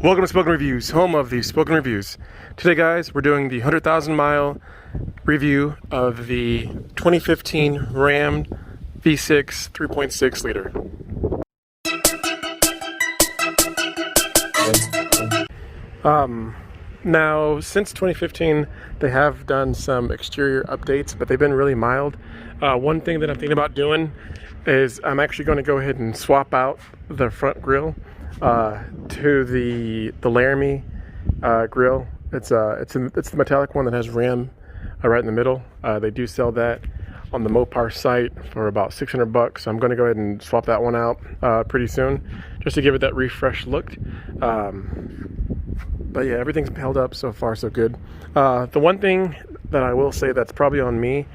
Welcome to Spoken Reviews, home of the Spoken Reviews. Today, guys, we're doing the 100,000 mile review of the 2015 Ram V6 3.6 liter. Now, since 2015, they have done some exterior updates, but they've been really mild. One thing that I'm thinking about doing is I'm actually going to go ahead and swap out the front grille to the Laramie grill. It's the metallic one that has Ram right in the middle. They do sell that on the Mopar site for about $600. So I'm going to go ahead and swap that one out pretty soon, just to give it that refresh look. But yeah, everything's held up so far, so good. The one thing that I will say that's probably on me,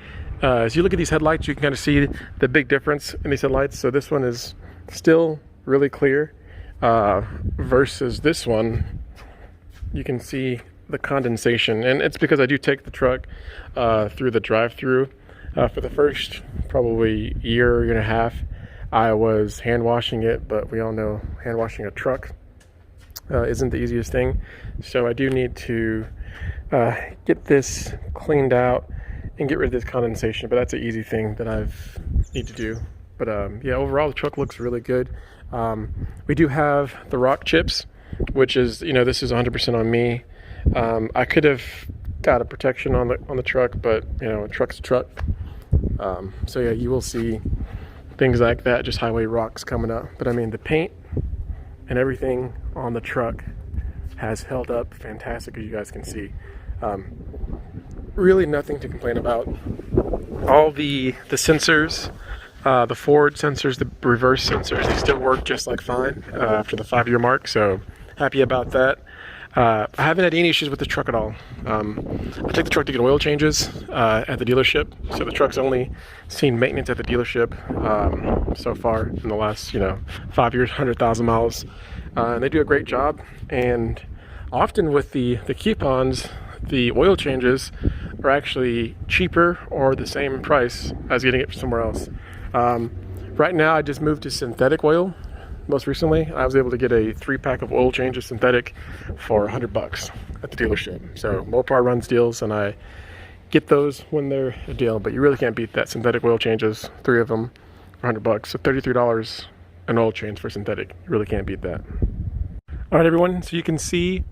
as you look at these headlights, you can kind of see the big difference in these headlights. So this one is still really clear versus this one. You can see the condensation, and it's because I do take the truck through the drive-through. For the first probably year and a half, I was hand washing it, but we all know hand washing a truck isn't the easiest thing. So I do need to get this cleaned out and get rid of this condensation, but that's an easy thing that I need to do. But yeah, overall the truck looks really good. We do have the rock chips, which is, this is 100% on me. I could have got a protection on the truck, but a truck's a truck. So yeah, you will see things like that, just highway rocks coming up. But I mean, the paint and everything on the truck has held up fantastic, as you guys can see. Really nothing to complain about. All the sensors, the forward sensors, the reverse sensors, they still work just like fine after the 5-year mark, so happy about that. I haven't had any issues with the truck at all. I take the truck to get oil changes at the dealership, so the truck's only seen maintenance at the dealership so far in the last 5 years, 100,000 miles, and they do a great job. And often with the coupons, the oil changes are actually cheaper or the same price as getting it somewhere else. Right now I just moved to synthetic oil. Most recently, I was able to get a 3-pack of oil changes synthetic for $100 at the dealership. So Mopar runs deals, and I get those when they're a deal. But you really can't beat that. Synthetic oil changes, 3 of them for $100. So $33 an oil change for synthetic. You really can't beat that. All right, everyone. So you can see,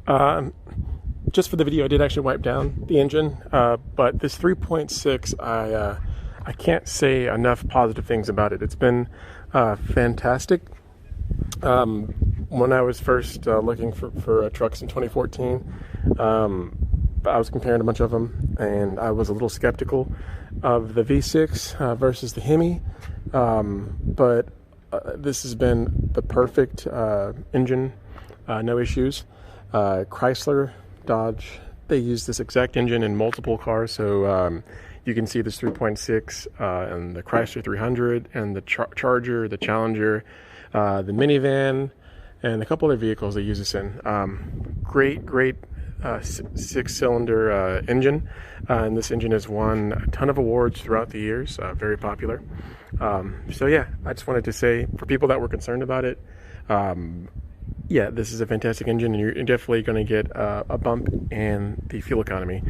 just for the video, I did actually wipe down the engine. But this 3.6, I can't say enough positive things about it. It's been fantastic. When I was first looking for trucks in 2014, I was comparing a bunch of them, and I was a little skeptical of the V6 versus the Hemi, but this has been the perfect engine, no issues. Chrysler, Dodge, they use this exact engine in multiple cars, so you can see this 3.6 and the Chrysler 300 and the Charger, the Challenger, the minivan, and a couple other vehicles they use this in. Great 6-cylinder engine, and this engine has won a ton of awards throughout the years, very popular. So yeah, I just wanted to say, for people that were concerned about it, yeah, this is a fantastic engine, and you're definitely going to get a bump in the fuel economy.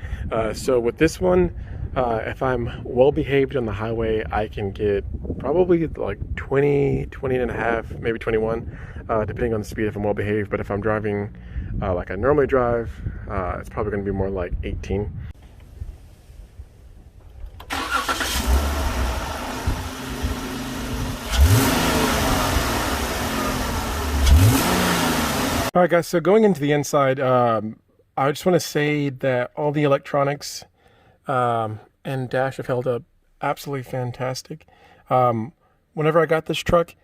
So with this one, if I'm well behaved on the highway, I can get probably like 20 and a half, maybe 21, depending on the speed if I'm well behaved. But if I'm driving like I normally drive, it's probably going to be more like 18. All right, guys, so going into the inside, I just want to say that all the electronics and dash have held up absolutely fantastic. Whenever I got this truck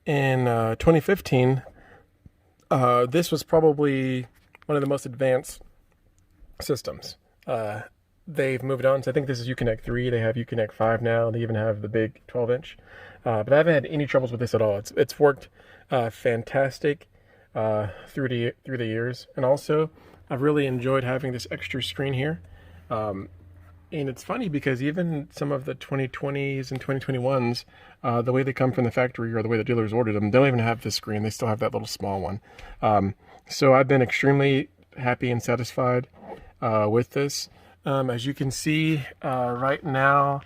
in 2015, this was probably one of the most advanced systems. They've moved on, so I think this is Uconnect 3. They have Uconnect 5 now. They even have the big 12-inch. But I haven't had any troubles with this at all. It's worked fantastic through the years. And also, I've really enjoyed having this extra screen here. And it's funny because even some of the 2020s and 2021s, the way they come from the factory or the way the dealers ordered them, they don't even have this screen. They still have that little small one. So I've been extremely happy and satisfied with this. As you can see, right now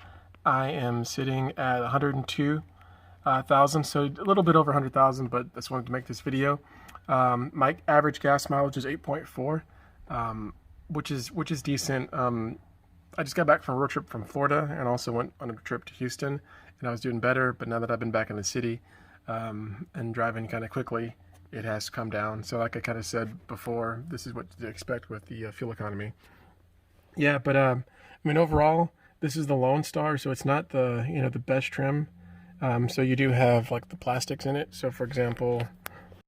I am sitting at 102,000, so a little bit over 100,000, but I just wanted to make this video. My average gas mileage is 8.4, which is decent. I just got back from a road trip from Florida and also went on a trip to Houston, and I was doing better. But now that I've been back in the city and driving kind of quickly, it has come down. So like I kind of said before, this is what to expect with the fuel economy. Yeah, but I mean, overall, this is the Lone Star, so it's not the the best trim. So you do have like the plastics in it. So for example,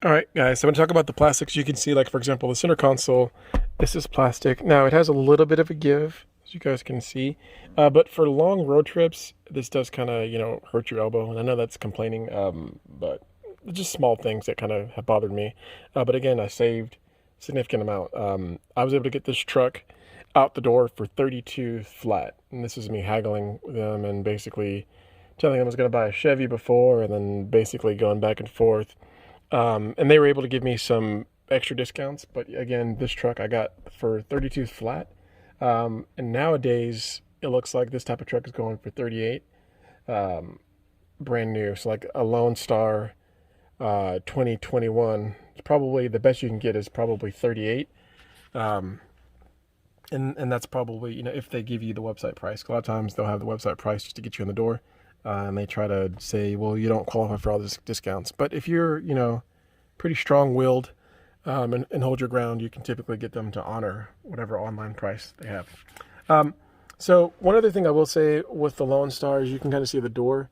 all right, guys, so I'm going to talk about the plastics. You can see, like, for example, the center console, this is plastic. Now, it has a little bit of a give, as you guys can see. But for long road trips, this does kind of, hurt your elbow. And I know that's complaining, but just small things that kind of have bothered me. But again, I saved a significant amount. I was able to get this truck out the door for $32 flat. And this is me haggling with them and basically telling them I was going to buy a Chevy before and then basically going back and forth. And they were able to give me some extra discounts, but again, this truck I got for $32 flat. And nowadays it looks like this type of truck is going for $38, brand new. So like a Lone Star 2021, it's probably the best you can get is probably $38. And that's probably, if they give you the website price. A lot of times they'll have the website price just to get you in the door. And they try to say, well, you don't qualify for all these discounts. But if you're, pretty strong-willed and hold your ground, you can typically get them to honor whatever online price they have. So one other thing I will say with the Lone Star is you can kind of see the door.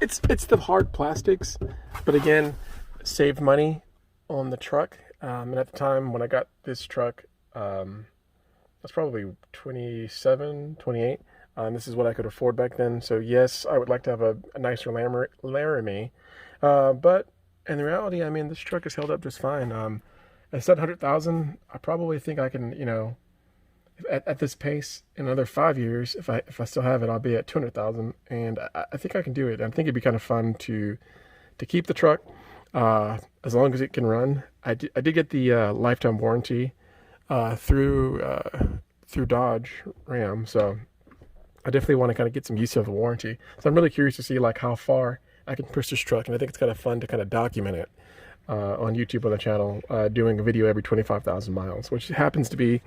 It's the hard plastics, but again, saved money on the truck. And at the time when I got this truck, that's probably 27, 28. This is what I could afford back then. So yes, I would like to have a nicer Laramie. But in reality, I mean, this truck has held up just fine. I said 100,000. I probably think I can, at this pace, in another 5 years, if I still have it, I'll be at 200,000. And I think I can do it. I think it'd be kind of fun to keep the truck as long as it can run. I did get the lifetime warranty through Dodge Ram, so I definitely want to kind of get some use of the warranty. So I'm really curious to see like how far I can push this truck, and I think it's kind of fun to kind of document it on YouTube on the channel, doing a video every 25,000 miles, which happens to be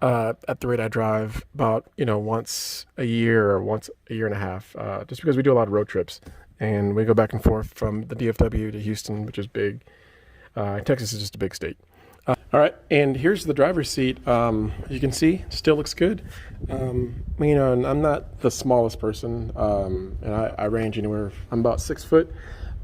at the rate I drive about once a year or once a year and a half, just because we do a lot of road trips and we go back and forth from the DFW to Houston, which is big. Texas is just a big state. All right, and here's the driver's seat. You can see, still looks good. And I'm not the smallest person, and I range anywhere. I'm about 6 foot,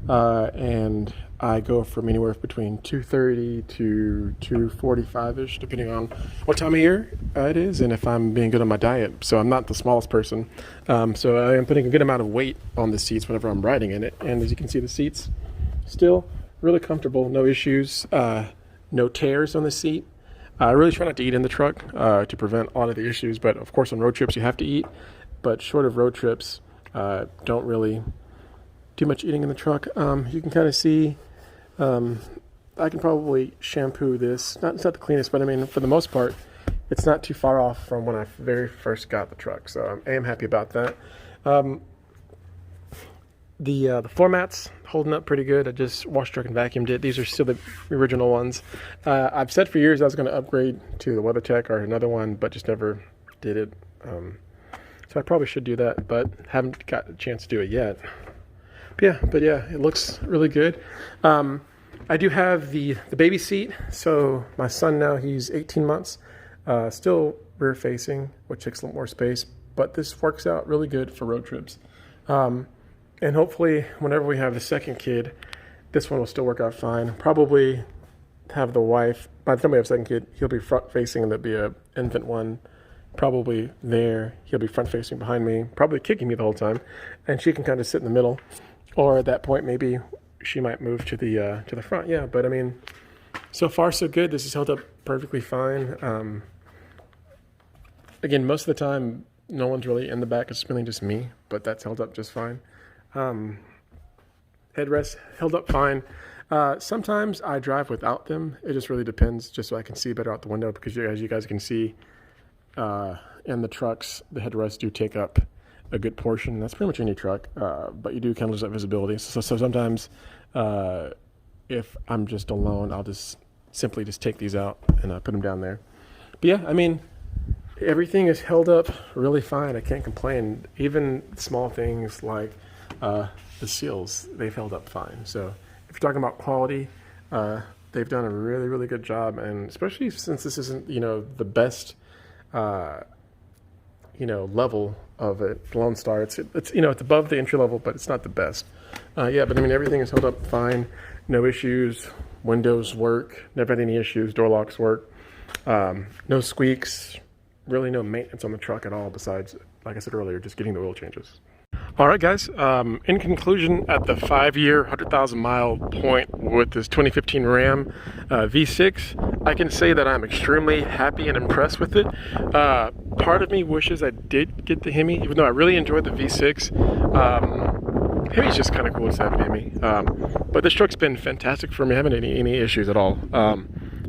and I go from anywhere between 230 to 245-ish, depending on what time of year it is and if I'm being good on my diet. So I'm not the smallest person. So I am putting a good amount of weight on the seats whenever I'm riding in it. And as you can see, the seats still really comfortable, no issues. No tears on the seat. I really try not to eat in the truck to prevent a lot of the issues, but of course on road trips you have to eat, but short of road trips, don't really do much eating in the truck. You can kind of see, I can probably shampoo this. It's not the cleanest, but I mean, for the most part, it's not too far off from when I very first got the truck, so I am happy about that. The floor mats holding up pretty good. I just washed, truck, and vacuumed it. These are still the original ones. I've said for years I was going to upgrade to the WeatherTech or another one, but just never did it. So I probably should do that, but haven't got a chance to do it yet. But yeah, it looks really good. I do have the baby seat. So my son now, he's 18 months, still rear facing, which takes a little more space, but this works out really good for road trips. And hopefully, whenever we have the second kid, this one will still work out fine. Probably have the wife, by the time we have a second kid, he'll be front-facing and there'll be an infant one probably there. He'll be front-facing behind me, probably kicking me the whole time. And she can kind of sit in the middle. Or at that point, maybe she might move to the front. Yeah, but I mean, so far so good. This has held up perfectly fine. Again, most of the time, no one's really in the back. It's really just me, but that's held up just fine. Headrest held up fine. Sometimes I drive without them. It just really depends, just so I can see better out the window, because as you guys can see, in the trucks, the headrests do take up a good portion. That's pretty much any truck, but you do kind of lose that visibility. So sometimes if I'm just alone, I'll just simply just take these out and put them down there. But yeah, I mean, everything is held up really fine. I can't complain. Even small things like the seals, they've held up fine. So if you're talking about quality, they've done a really, really good job. And especially since this isn't, the best, level of it, Lone Star. It's it's above the entry level, but it's not the best. Yeah, but I mean, everything is held up fine. No issues. Windows work. Never had any issues. Door locks work. No squeaks. Really no maintenance on the truck at all, besides, like I said earlier, just getting the oil changes. All right, guys. In conclusion, at the 5-year, 100,000-mile point with this 2015 Ram V6, I can say that I'm extremely happy and impressed with it. Part of me wishes I did get the Hemi, even though I really enjoyed the V6. Hemi's just kind of cool to have an Hemi. But this truck's been fantastic for me. I haven't had any issues at all.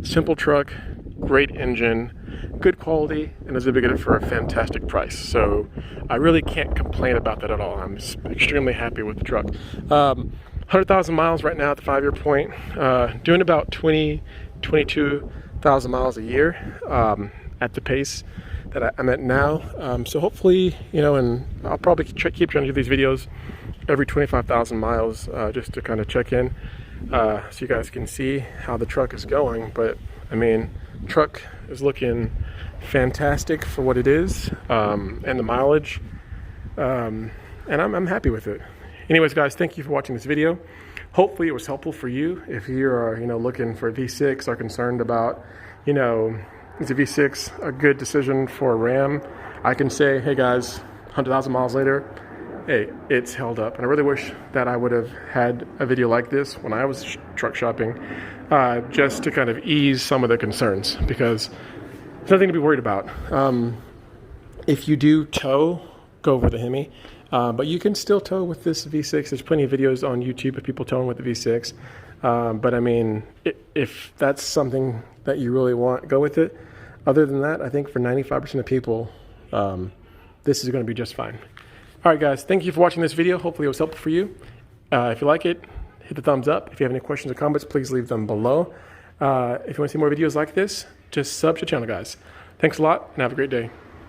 Simple truck, great engine, good quality, and is able to get it for a fantastic price. So I really can't complain about that at all. I'm extremely happy with the truck. 100,000 miles right now at the 5-year point, doing about 22,000 miles a year at the pace that I'm at now. So hopefully, and I'll probably keep trying to do these videos every 25,000 miles just to kind of check in so you guys can see how the truck is going. But I mean, truck is looking fantastic for what it is, and the mileage, and I'm happy with it. Anyways, guys, thank you for watching this video. Hopefully it was helpful for you if you are looking for a V6, or concerned about is a V6 a good decision for a Ram. I can say, hey guys, 100,000 miles later, hey, it's held up. And I really wish that I would have had a video like this when I was truck shopping, just to kind of ease some of the concerns, because there's nothing to be worried about. If you do tow, go with the Hemi, but you can still tow with this V6. There's plenty of videos on YouTube of people towing with the V6. But I mean, if that's something that you really want, go with it. Other than that, I think for 95% of people, this is going to be just fine. All right, guys, thank you for watching this video. Hopefully it was helpful for you. If you like it, hit the thumbs up. If you have any questions or comments, please leave them below. If you want to see more videos like this, just sub to the channel, guys. Thanks a lot, and have a great day.